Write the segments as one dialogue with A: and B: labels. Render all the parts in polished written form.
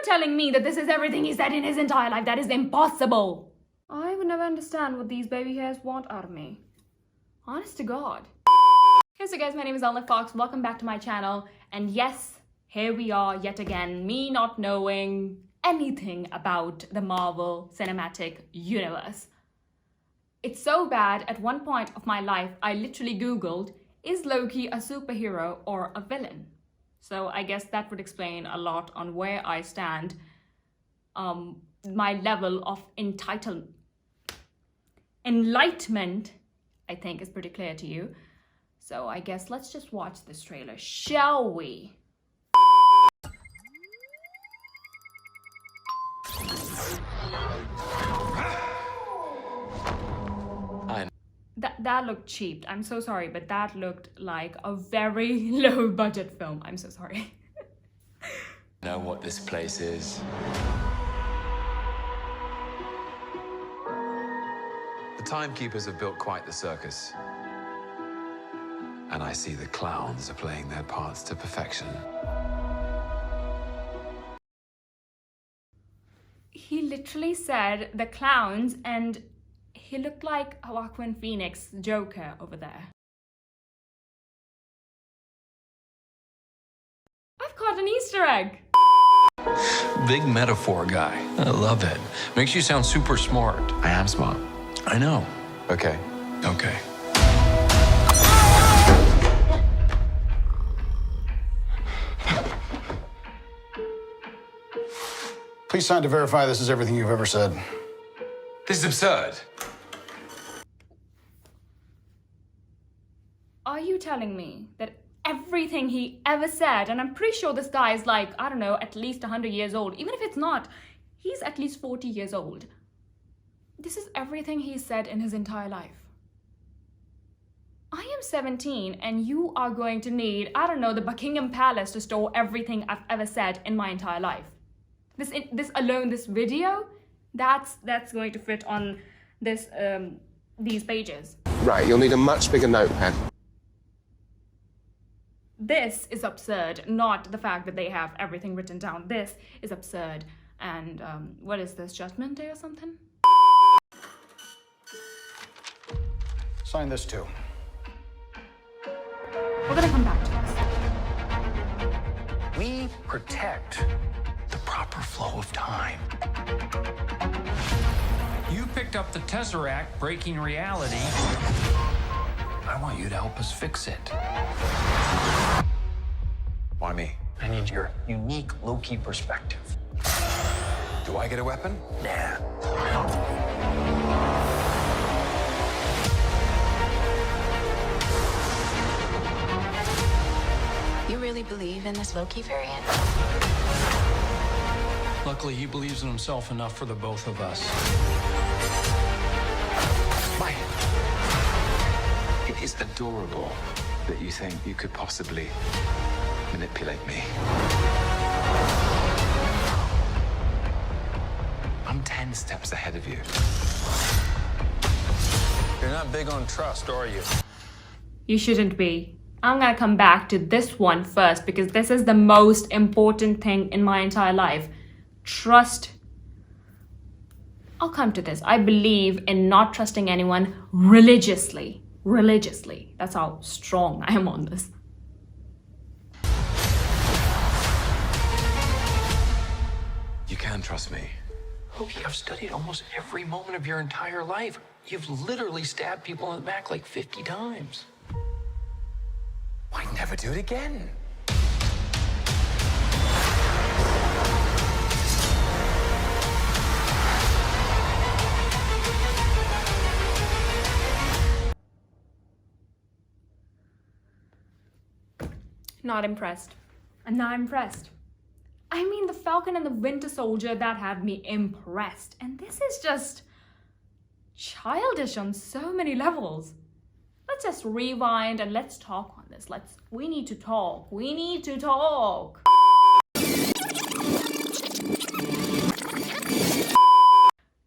A: telling me that this is everything he said in his entire life? That is impossible. I would never understand what these baby hairs want out of me. Honest to God. Hey, so guys, my name is Olive Fox. Welcome back to my channel. And yes, here we are yet again, me not knowing anything about the Marvel Cinematic Universe. It's so bad, at one point of my life, I literally Googled, is Loki a superhero or a villain? So I guess that would explain a lot on where I stand. My level of enlightenment, I think, is pretty clear to you. So I guess let's just watch this trailer, shall we? That looked cheap. I'm so sorry, but that looked like a very low budget film. I'm so sorry.
B: Know what this place is. The timekeepers have built quite the circus. And I see the clowns are playing their parts to perfection.
A: He literally said the clowns, and he looked like Joaquin Phoenix Joker over there. I've caught an Easter egg.
C: Big metaphor guy. I love it. Makes you sound super smart.
B: I am smart.
C: I know.
B: Okay.
C: Okay.
D: Please sign to verify this is everything you've ever said.
B: This is absurd.
A: Are you telling me that everything he ever said, and I'm pretty sure this guy is like, I don't know, at least 100 years old, even if it's not, he's at least 40 years old. This is everything he said in his entire life. I am 17 and you are going to need, I don't know, the Buckingham Palace to store everything I've ever said in my entire life. This alone, this video, that's going to fit on this these pages.
E: Right, you'll need a much bigger notepad.
A: This is absurd, not the fact that they have everything written down. This is absurd. And what is this, Judgment Day or something?
D: Sign this too.
A: We're gonna come back to this.
C: We protect the proper flow of time. You picked up the Tesseract, breaking reality. I want you to help us fix it.
B: Why me?
C: I need your unique Loki perspective.
B: Do I get a weapon?
C: Nah.
F: You really believe in this Loki variant?
C: Luckily, he believes in himself enough for the both of us.
B: Why? It is adorable that you think you could possibly manipulate me. I'm 10 steps ahead of you.
C: You're not big on trust, are you?
A: You shouldn't be. I'm gonna come back to this one first because this is the most important thing in my entire life. Trust. I'll come to this. I believe in not trusting anyone religiously. Religiously. That's how strong I am on this.
B: You can trust me.
C: Loki, I've studied almost every moment of your entire life. You've literally stabbed people in the back like 50 times.
B: I'd never do it again.
A: Not impressed. I'm not impressed. I mean, the Falcon and the Winter Soldier, that have me impressed. And this is just childish on so many levels. Let's just rewind and let's talk on this. We need to talk. We need to talk.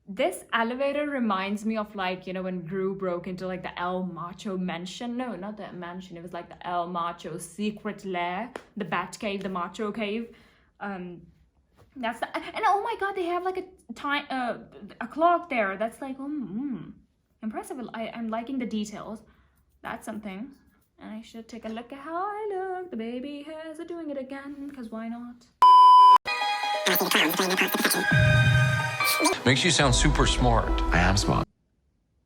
A: This elevator reminds me of, like, you know, when Gru broke into like the El Macho mansion. No, not the mansion. It was like the El Macho secret lair, the Bat Cave, the Macho Cave. That's the, and oh my god, they have like a time, a clock there. That's like, impressive. I'm liking the details. That's something. And I should take a look at how I look. The baby hairs are doing it again, because why not?
C: Makes you sound super smart.
B: I am smart.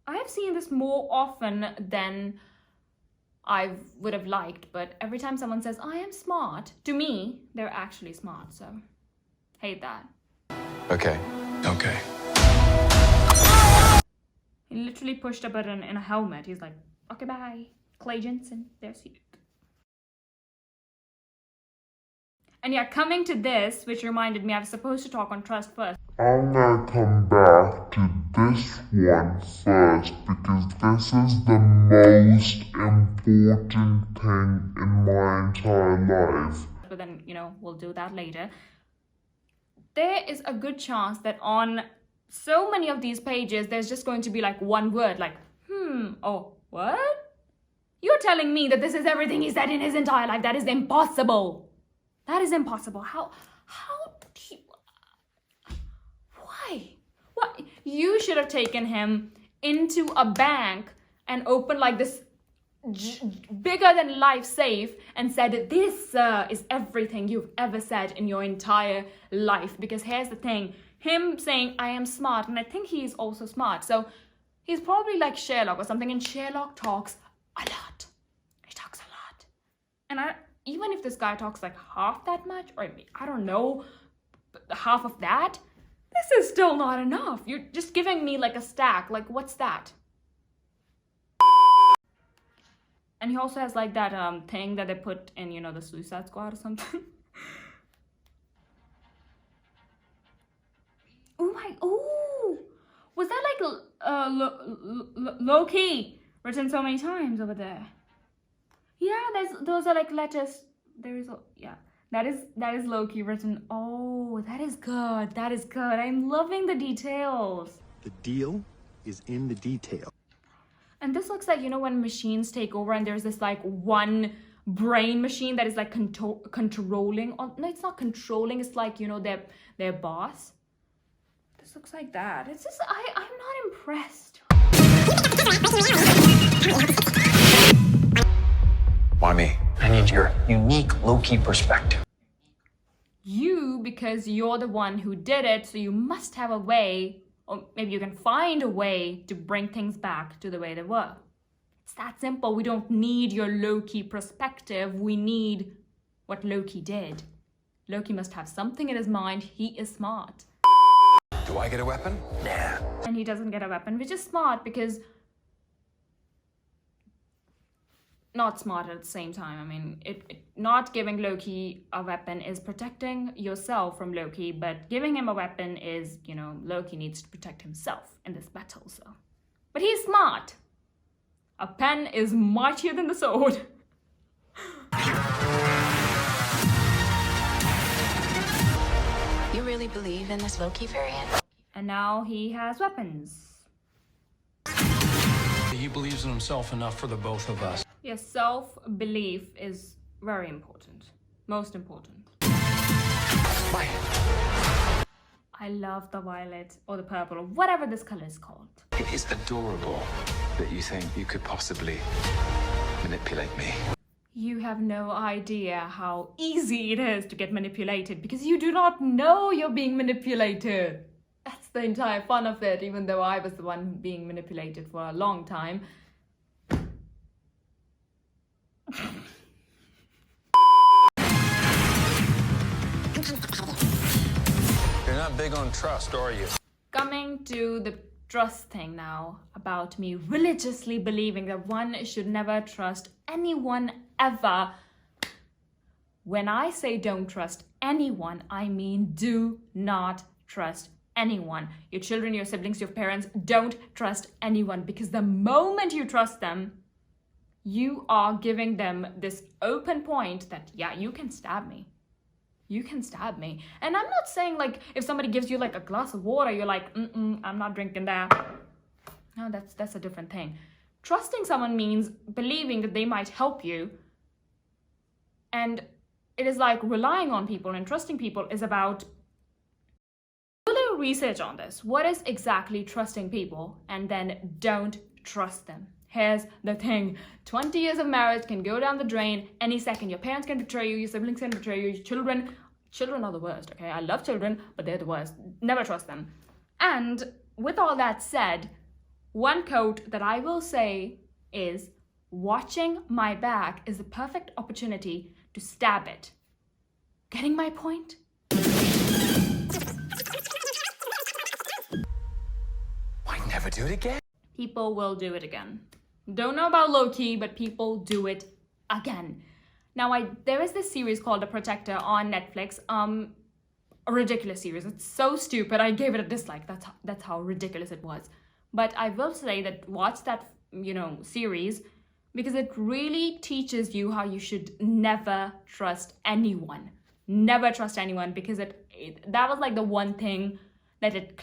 A: I have seen this more often than I would have liked, but every time someone says, I am smart, to me, they're actually smart, so hate that.
B: Okay.
C: Okay.
A: He literally pushed a button in a helmet. He's like, okay, bye. Clay Jensen, there's you. And yeah, coming to this, which reminded me I was supposed to talk on trust first.
G: I'm gonna come back to this one first because this is the most important thing in my entire life.
A: But then, we'll do that later. There is a good chance that on so many of these pages, there's just going to be like one word, like, oh, what? You're telling me that this is everything he said in his entire life. That is impossible. That is impossible. How do you... Why? What? You should have taken him into a bank and opened like this bigger than life safe and said, this is everything you've ever said in your entire life. Because here's the thing, him saying I am smart, and I think he's also smart, so he's probably like Sherlock or something, and Sherlock talks a lot. He talks a lot. And even if this guy talks like half that much, or I don't know, half of that, this is still not enough. You're just giving me like a stack. Like, what's that? And he also has like that thing that they put in, the Suicide Squad or something. Was that like Loki written so many times over there? Yeah, those are like letters. That is Loki written. Oh, that is good. That is good. I'm loving the details.
H: The deal is in the detail.
A: And this looks like, when machines take over and there's this like one brain machine that is like controlling. No, it's not controlling. It's like, their boss. This looks like that. It's just, I'm not impressed.
B: Why me?
C: I need your unique Loki perspective.
A: You, because you're the one who did it, so you must have a way, or maybe you can find a way to bring things back to the way they were. It's that simple. We don't need your Loki perspective. We need what Loki did. Loki must have something in his mind. He is smart.
B: Do I get a weapon?
C: Nah.
A: And he doesn't get a weapon, which is smart because... Not smart at the same time. I mean, not giving Loki a weapon is protecting yourself from Loki, but giving him a weapon is, Loki needs to protect himself in this battle, so. But he's smart. A pen is mightier than the sword.
F: You really believe in this Loki variant?
A: And now he has weapons.
C: He believes in himself enough for the both of us.
A: Yes, self-belief is very important. Most important.
C: Why?
A: I love the violet or the purple or whatever this color is called.
B: It is adorable that you think you could possibly manipulate me.
A: You have no idea how easy it is to get manipulated because you do not know you're being manipulated. That's the entire fun of it, even though I was the one being manipulated for a long time.
C: You're not big on trust, are you?
A: Coming to the trust thing now, about me religiously believing that one should never trust anyone ever. When I say don't trust anyone, I mean do not trust anyone. Your children, your siblings, your parents, don't trust anyone, because the moment you trust them, you are giving them this open point that, yeah, you can stab me. You can stab me. And I'm not saying like if somebody gives you like a glass of water, you're like, I'm not drinking that. No, that's a different thing. Trusting someone means believing that they might help you. And it is like relying on people, and trusting people is about research on this. What is exactly trusting people? And then don't trust them. Here's the thing. 20 years of marriage can go down the drain any second. Your parents can betray you, your siblings can betray you, your children are the worst, okay? I love children, but they're the worst. Never trust them. And with all that said, one quote that I will say is, watching my back is the perfect opportunity to stab it. Getting my point?
B: Why never do it again?
A: People will do it again. Don't know about Loki, but people do it again. Now, there is this series called The Protector on Netflix. A ridiculous series. It's so stupid. I gave it a dislike. That's how ridiculous it was. But I will say that watch that, series, because it really teaches you how you should never trust anyone. Never trust anyone, because that was like the one thing that it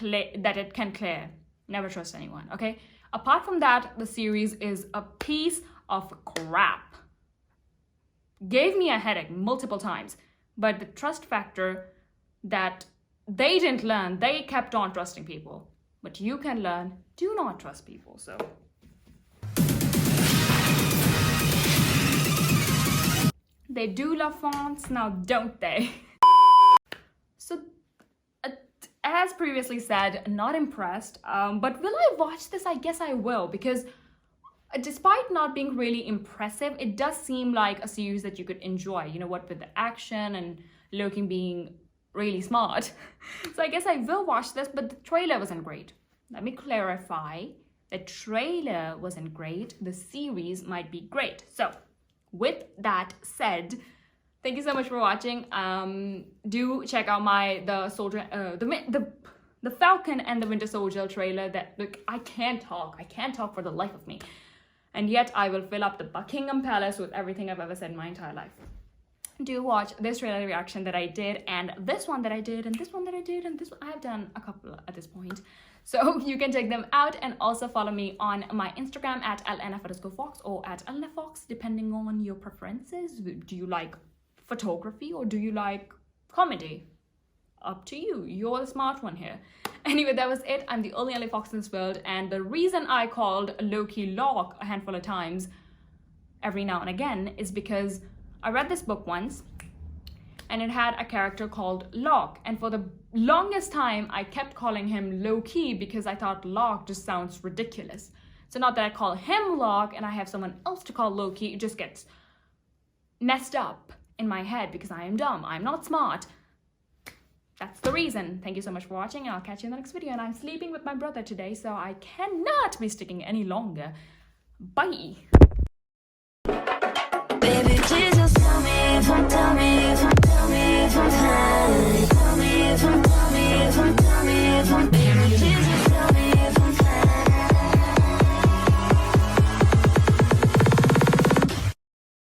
A: can clear. Never trust anyone, okay? Apart from that, the series is a piece of crap. Gave me a headache multiple times. But the trust factor that they didn't learn, they kept on trusting people. But you can learn, do not trust people, so. They do love fonts, now don't they? So, as previously said, not impressed, but will I watch this? I guess I will, because despite not being really impressive, it does seem like a series that you could enjoy, with the action and Loki being really smart. So I guess I will watch this, but the trailer wasn't great. Let me clarify. The trailer wasn't great. The series might be great. So with that said, thank you so much for watching. Do check out the Falcon and the Winter Soldier trailer. I can't talk for the life of me. And yet I will fill up the Buckingham Palace with everything I've ever said in my entire life. Do watch this trailer reaction that I did, and this one that I did, and this one that I did, and this one. I've done a couple at this point. So you can check them out, and also follow me on my Instagram at @lnf_fox or @lnfox, depending on your preferences. Do you like photography or do you like comedy? Up to you. You're the smart one here. Anyway, that was it. I'm the only LA Fox in this world, and the reason I called Loki Locke a handful of times every now and again is because I read this book once, and it had a character called Locke, and for the longest time I kept calling him Loki because I thought Locke just sounds ridiculous. So not that I call him Locke and I have someone else to call Loki, it just gets messed up in my head because I am dumb, I'm not smart. That's the reason. Thank you so much for watching, and I'll catch you in the next video. And I'm sleeping with my brother today, so I cannot be sticking any longer. Bye!
F: Baby, please just tell me if I'm dummy.